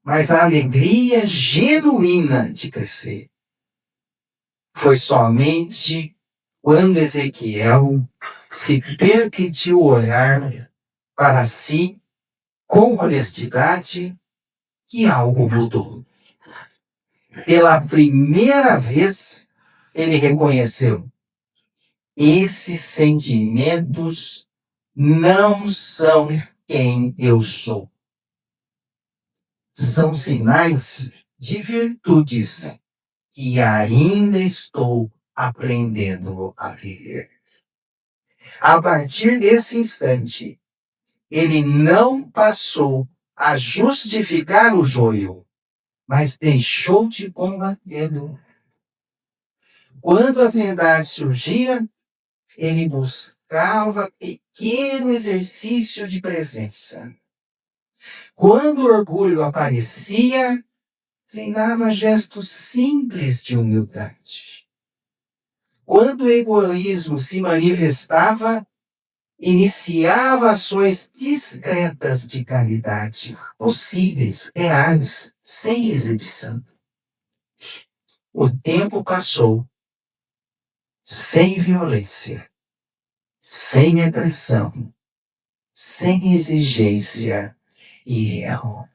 mas a alegria genuína de crescer. Foi somente quando Ezequiel se permitiu olhar para si com honestidade que algo mudou. Pela primeira vez, ele reconheceu: esses sentimentos não são quem eu sou. São sinais de virtudes que ainda estou aprendendo a viver. A partir desse instante, ele não passou a justificar o joio, mas deixou de combatê-lo. Quando a ansiedade surgia, ele buscava pequeno exercício de presença. Quando o orgulho aparecia, treinava gestos simples de humildade. Quando o egoísmo se manifestava, iniciava ações discretas de caridade, possíveis, reais, sem exibição. O tempo passou sem violência, sem agressão, sem exigência irreal.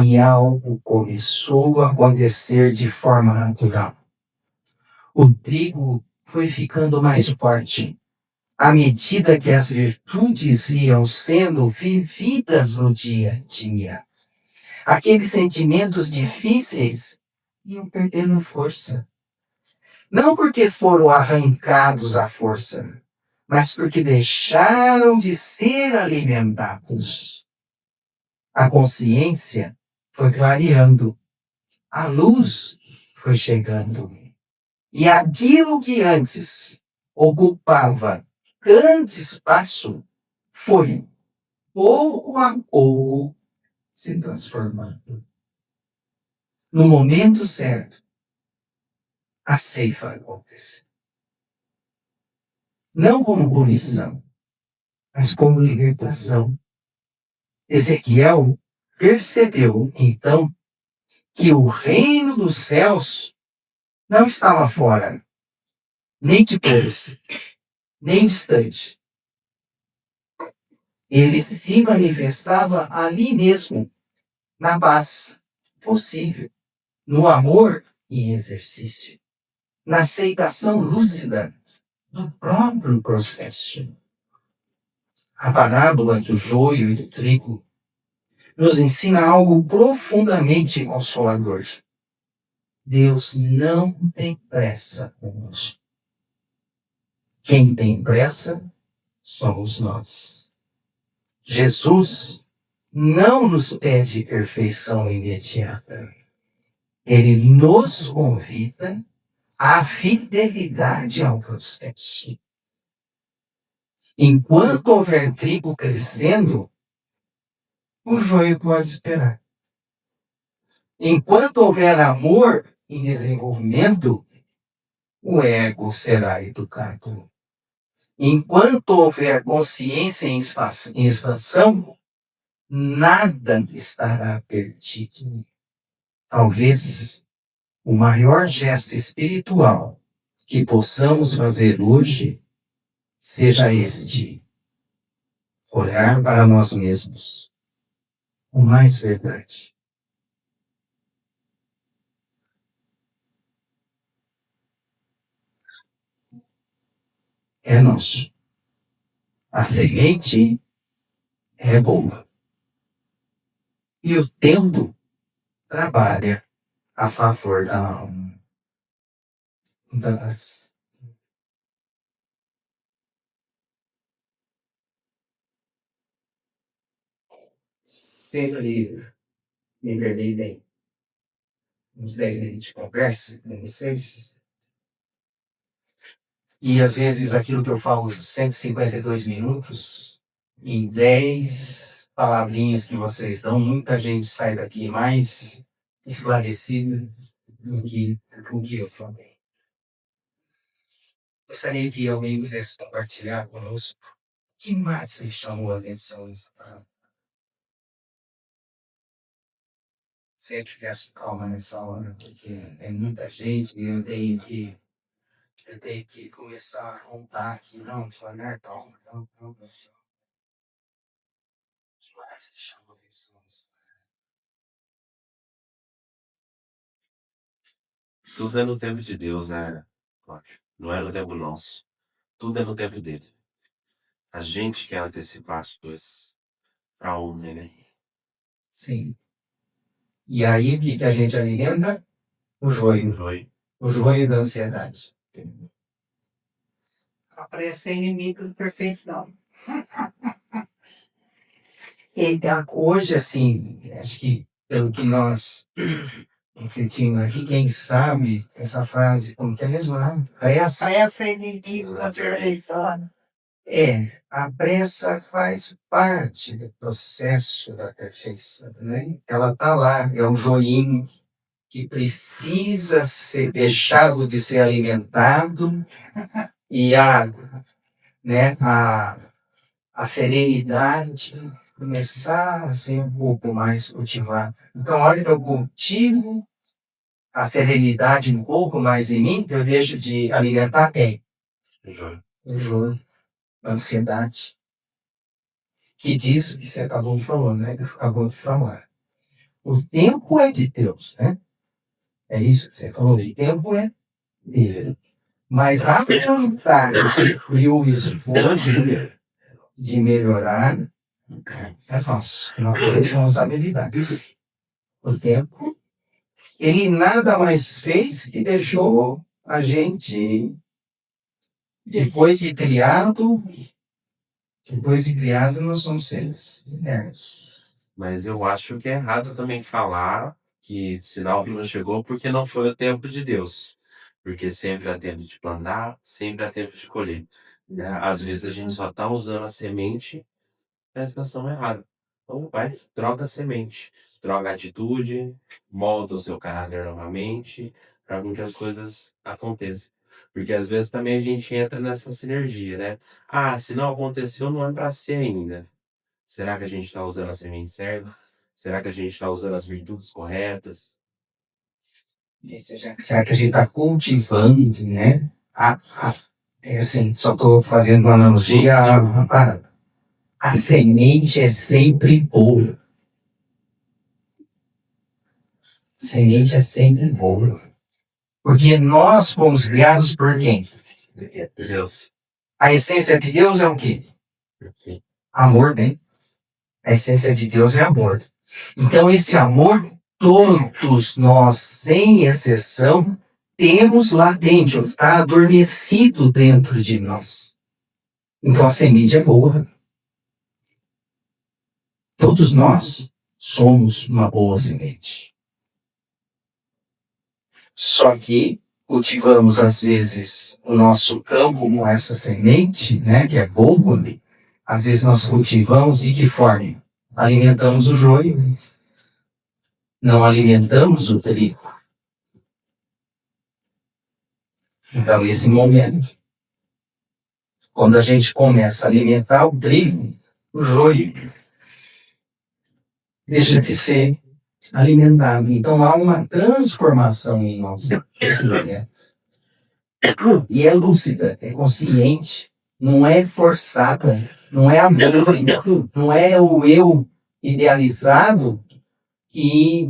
E algo começou a acontecer de forma natural. O trigo foi ficando mais forte à medida que as virtudes iam sendo vividas no dia a dia. Aqueles sentimentos difíceis iam perdendo força. Não porque foram arrancados à força, mas porque deixaram de ser alimentados. A consciência foi clareando, a luz foi chegando. E aquilo que antes ocupava tanto espaço foi, pouco a pouco, se transformando. No momento certo, a ceifa aconteceu. Não como punição, mas como libertação. Ezequiel percebeu, então, que o reino dos céus não estava fora, nem depois, nem distante. Ele se manifestava ali mesmo, na paz possível, no amor em exercício, na aceitação lúcida do próprio processo. A parábola do joio e do trigo nos ensina algo profundamente consolador. Deus não tem pressa conosco. Quem tem pressa somos nós. Jesus não nos pede perfeição imediata. Ele nos convida à fidelidade ao processo. Enquanto houver trigo crescendo, o joio pode esperar. Enquanto houver amor em desenvolvimento, o ego será educado. Enquanto houver consciência em expansão, nada estará perdido. Talvez o maior gesto espiritual que possamos fazer hoje seja este: olhar para nós mesmos com mais verdade. É nosso. A semente é boa. E o tempo trabalha a favor da alma. Sempre me permitem uns 10 minutos de conversa com vocês. E às vezes aquilo que eu falo 152 minutos, em 10 palavrinhas que vocês dão, muita gente sai daqui mais esclarecida do que eu falei. Gostaria que alguém pudesse compartilhar conosco o que mais me chamou a atenção nessa palavra. Sempre peço calma nessa hora, porque é muita gente e eu tenho que começar a contar aqui, não, devagar, calma, não. O que mais me chamou a atenção nessa palavra? Tudo é no tempo de Deus, né? Cláudio? Não é no tempo nosso. Tudo é no tempo dele. A gente quer antecipar as coisas para ontem, né? Sim. E aí, o que a gente alimenta? O joio. Foi. O joio da ansiedade. A pressa é inimigo da perfeição. Então, hoje, assim, acho que pelo que nós refletimos aqui, quem sabe essa frase, como que é mesmo, né? Pressa Pressa é inimigo da perfeição. a pressa faz parte do processo da perfeição, né? Ela está lá, é um joinho que precisa ser deixado de ser alimentado e né, a serenidade começar a ser um pouco mais cultivada. Então, a hora que eu cultivo a serenidade um pouco mais em mim, eu deixo de alimentar quem? O joio, a ansiedade. Que disso que você acabou de falar, né? Acabou de falar. O tempo é de Deus, né? É isso que você falou. O tempo é dele. Mas a vontade e o esforço de melhorar é nosso. É nossa responsabilidade. O tempo, ele nada mais fez que deixou a gente, depois de criado, nós somos seres eternos. Mas eu acho que é errado também falar que sinal que não chegou porque não foi o tempo de Deus. Porque sempre há tempo de plantar, sempre há tempo de colher. Né? Às vezes a gente só está usando a semente na estação errada. Então vai, troca a semente, troca a atitude, molda o seu caráter novamente, para que as coisas aconteçam. Porque às vezes também a gente entra nessa sinergia, né? Ah, se não aconteceu, não é para ser ainda. Será que a gente está usando a semente certa? Será que a gente está usando as virtudes corretas? Será que a gente está cultivando, né? É assim, só estou fazendo uma analogia à parada. A semente é sempre boa. A semente é sempre boa. Porque nós fomos criados por quem? Deus. A essência de Deus é o quê? Perfeito. Amor, né? A essência de Deus é amor. Então, esse amor, todos nós, sem exceção, temos lá dentro, está adormecido dentro de nós. Então, a semente é boa. Todos nós somos uma boa semente. Só que cultivamos, às vezes, o nosso campo com essa semente, né, que é boa. Às vezes nós cultivamos de que forma? Alimentamos o joio. Não alimentamos o trigo. Então, nesse momento, quando a gente começa a alimentar o trigo, o joio deixa de ser alimentado. Então, há uma transformação em nós nesse momento. E é lúcida, é consciente, não é forçada, não é amor, não é o eu idealizado que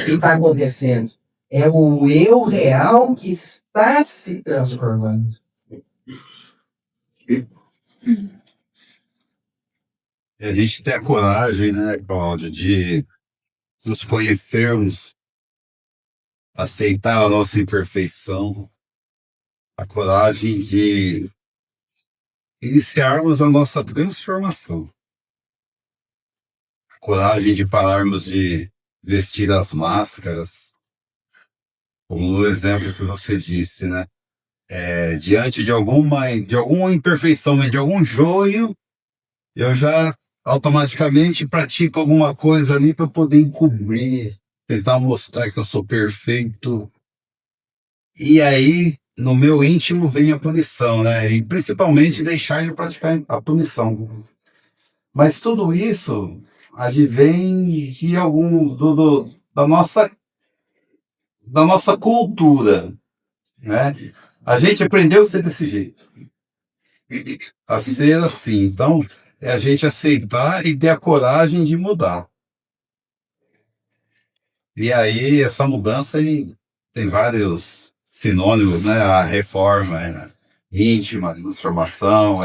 está acontecendo. É o eu real que está se transformando. E a gente tem a coragem, né, Cláudio, de nos conhecermos, aceitar a nossa imperfeição, a coragem de iniciarmos a nossa transformação, a coragem de pararmos de vestir as máscaras, como o exemplo que você disse, né? Diante de alguma imperfeição, né, de algum joio, eu já automaticamente pratico alguma coisa ali para poder encobrir, tentar mostrar que eu sou perfeito. E aí, no meu íntimo, vem a punição, né? E principalmente deixar de praticar a punição. Mas tudo isso advém de da nossa cultura, né? A gente aprendeu a ser desse jeito, a ser assim. Então, é a gente aceitar e ter a coragem de mudar. E aí, essa mudança aí tem vários sinônimos, né? A reforma íntima, a transformação.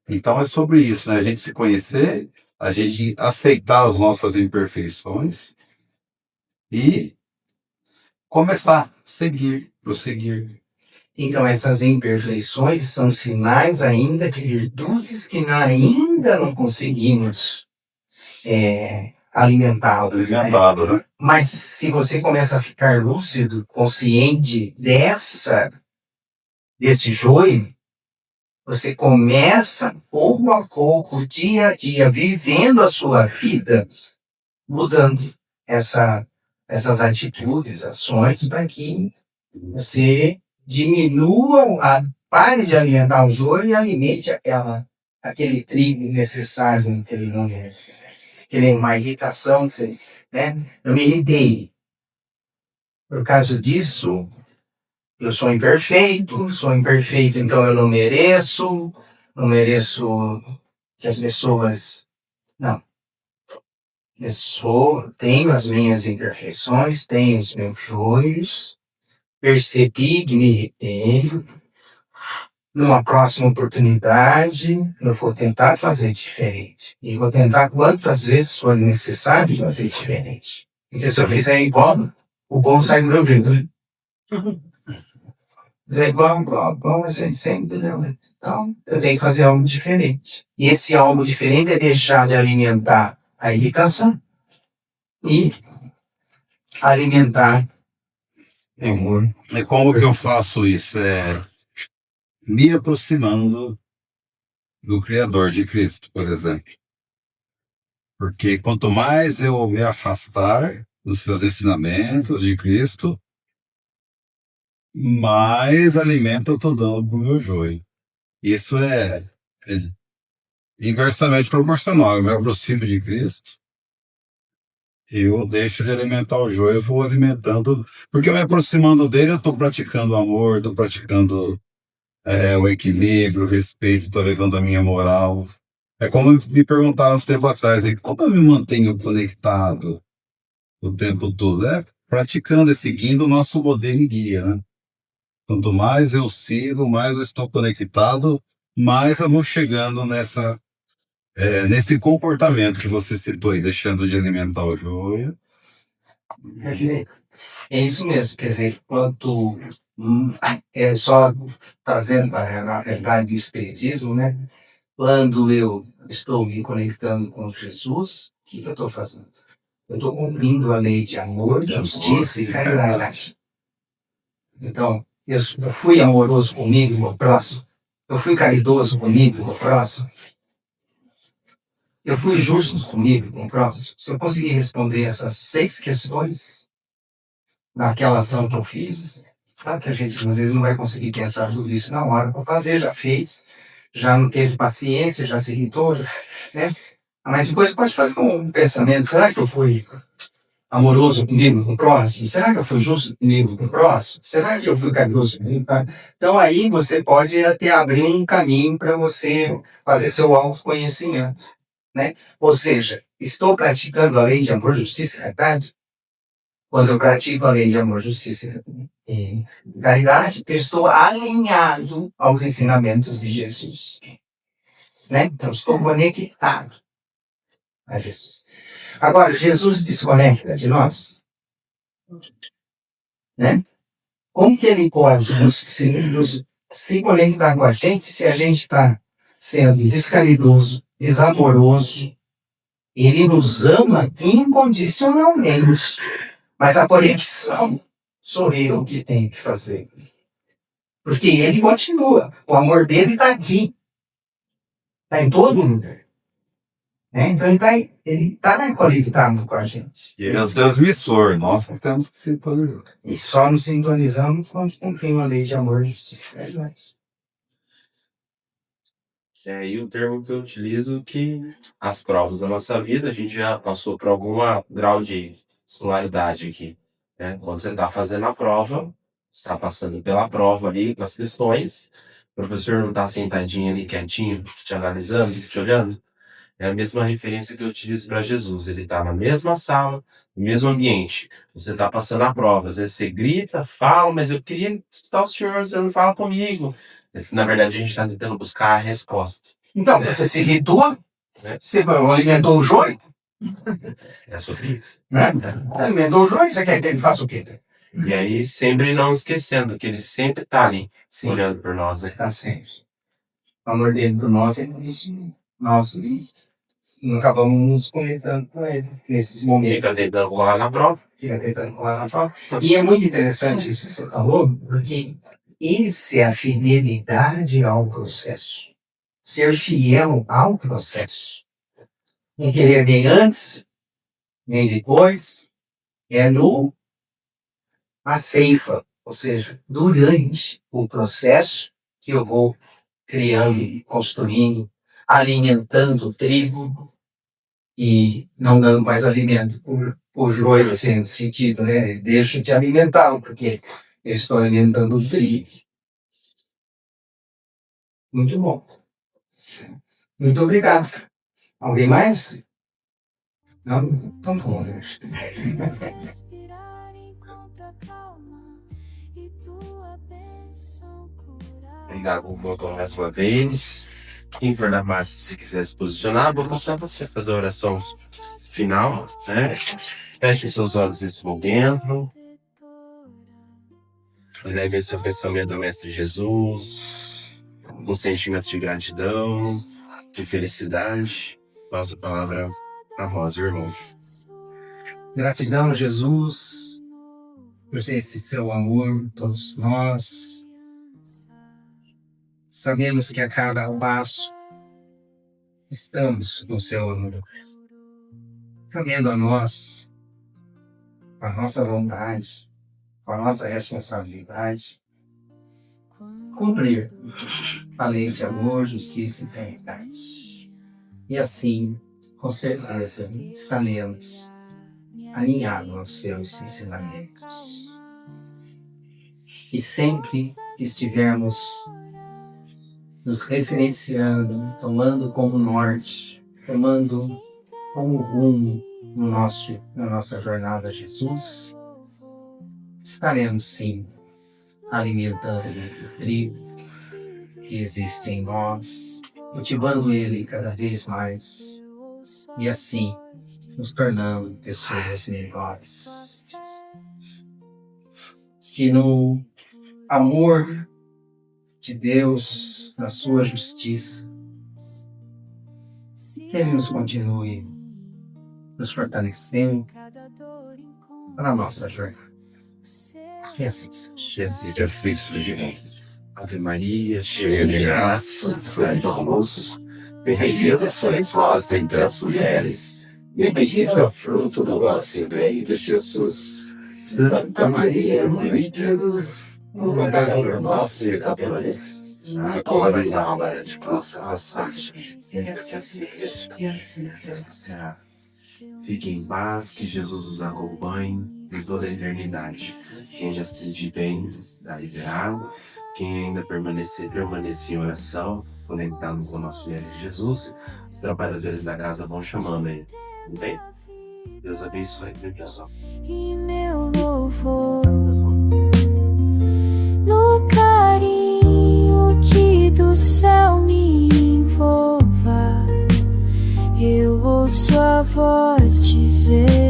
Então, é sobre isso, né? A gente se conhecer, a gente aceitar as nossas imperfeições e começar a seguir, prosseguir. Então, essas imperfeições são sinais ainda de virtudes que ainda não conseguimos alimentá-las. Alimentado, né? Mas se você começa a ficar lúcido, consciente desse joio, você começa pouco a pouco, dia a dia, vivendo a sua vida, mudando essas atitudes, ações, para que você pare de alimentar o joio e alimente aquele trigo necessário naquele momento. Que nem uma irritação, né? Eu me irritei. Por causa disso, eu sou imperfeito, então eu não mereço que as pessoas... Não. Tenho as minhas imperfeições, tenho os meus joios, percebi que me irritei. Numa próxima oportunidade, eu vou tentar fazer diferente. E vou tentar quantas vezes for necessário fazer diferente. Porque se eu fizer igual, o bom sai do meu jeito, né? Fizer igual, a gente sempre, né? Então, eu tenho que fazer algo diferente. E esse algo diferente é deixar de alimentar a irritação e alimentar o amor. E como que eu faço isso? Me aproximando do Criador, de Cristo, por exemplo. Porque quanto mais eu me afastar dos seus ensinamentos de Cristo, mais alimento eu estou dando para o meu joio. Isso é inversamente proporcional. Eu me aproximo de Cristo, eu deixo de alimentar o joio, eu vou alimentando. Porque me aproximando dele, eu estou praticando amor, estou praticando o equilíbrio, o respeito, estou levando a minha moral. É como me perguntaram uns tempos atrás, como eu me mantenho conectado o tempo todo? Praticando e seguindo o nosso modelo e guia, né? Quanto mais eu sigo, mais eu estou conectado, mais eu vou chegando nesse comportamento que você citou aí, deixando de alimentar o joio. É isso mesmo, quer dizer, só trazendo a realidade do espiritismo, né? Quando eu estou me conectando com Jesus, o que eu estou fazendo? Eu estou cumprindo a lei de amor, justiça e caridade. Então, eu fui amoroso comigo e com o próximo. Eu fui caridoso comigo e com o próximo. Eu fui justo comigo e com o próximo. Se eu conseguir responder essas 6 questões, naquela ação que eu fiz. Claro que a gente às vezes não vai conseguir pensar tudo isso na hora para fazer, já fez, já não teve paciência, já se irritou, né? Mas depois pode fazer um pensamento, será que eu fui amoroso comigo, com o próximo? Será que eu fui justo comigo, com o próximo? Será que eu fui carinhoso comigo? Então aí você pode até abrir um caminho para você fazer seu autoconhecimento, né? Ou seja, estou praticando a lei de amor, justiça e caridade? Quando eu pratico a lei de amor, justiça e caridade, eu estou alinhado aos ensinamentos de Jesus, né? Então estou conectado a Jesus. Agora, Jesus desconecta de nós, né? Como que ele pode se conectar com a gente se a gente está sendo descaridoso, desamoroso? Ele nos ama incondicionalmente, mas a conexão sou eu que tenho que fazer. Porque ele continua, o amor dele está aqui, está em todo lugar. Então ele está conectado com a gente. E ele é o transmissor, nós não temos que sintonizar. E só nos sintonizamos quando cumprimos a lei de amor e justiça. E o termo que eu utilizo que as provas da nossa vida, a gente já passou por algum grau de escolaridade aqui. Né? Quando você está fazendo a prova, está passando pela prova ali com as questões, o professor não está sentadinho ali quietinho, te analisando, te olhando. É a mesma referência que eu utilizo para Jesus. Ele está na mesma sala, no mesmo ambiente. Você está passando a prova. Às vezes você grita, fala, mas eu queria escutar o senhor não fala comigo. Na verdade, a gente está tentando buscar a resposta. Então, você se irritou, você alimentou o joio, É sobre isso. né? Alimentou o joio, você quer que ele faça o quê? E aí, sempre não esquecendo que ele sempre está ali, Sim. olhando por nós. Né? Está sempre. O amor dele por nós, nós não acabamos nos conectando com ele nesses momentos. Fica tentando colar na prova. Fica tentando colar na prova. E é muito interessante isso que você falou, porque isso é a fidelidade ao processo. Ser fiel ao processo. Não querer nem antes, nem depois. É a ceifa, ou seja, durante o processo que eu vou criando, construindo, alimentando o trigo e não dando mais alimento por joio, assim, no sentido, né? Deixo de alimentá-lo, porque eu estou alimentando o trigo. Muito bom. Muito obrigado. Alguém mais? Não? Então bom. Obrigado por botar mais uma vez. Quem for da massa, se quiser se posicionar, vou botar você fazer a oração final, né? Feche seus olhos nesse momento. Leve seu pensamento ao Mestre Jesus, um sentimento de gratidão, de felicidade. Passo a palavra a vós, irmão. Gratidão, Jesus, por esse seu amor por todos nós. Sabemos que a cada passo estamos no seu amor, caminhando a nós, com a nossa vontade, com a nossa responsabilidade, cumprir a lei de amor, justiça e caridade. E assim, com certeza, estaremos alinhados aos seus ensinamentos. E sempre estivermos nos referenciando, tomando como norte, tomando como rumo na nossa jornada a Jesus, estaremos sim alimentando o trigo que existe em nós, cultivando ele cada vez mais e assim nos tornando pessoas melhores. Que no amor de Deus, na sua justiça, que Ele nos continue nos fortalecendo para a nossa jornada. E assim seja. Ave Maria, cheia de graça, bendita bendita sois vós entre as mulheres, e bendito é o fruto do vosso ventre, Jesus. Santa Maria, Mãe de Deus, rogai por nós, pecadores, agora e na hora de nossa morte. E assim será. Fiquem em paz, que Jesus os acompanhe por toda a eternidade. Quem já se sentir bem, está liberado. Quem ainda permanecer em oração, conectado com o nosso Mestre Jesus, os trabalhadores da casa vão chamando ele. Tudo bem? Deus abençoe, meu pessoal. E meu louvor no carinho que do céu me envolva. Eu ouço a voz dizer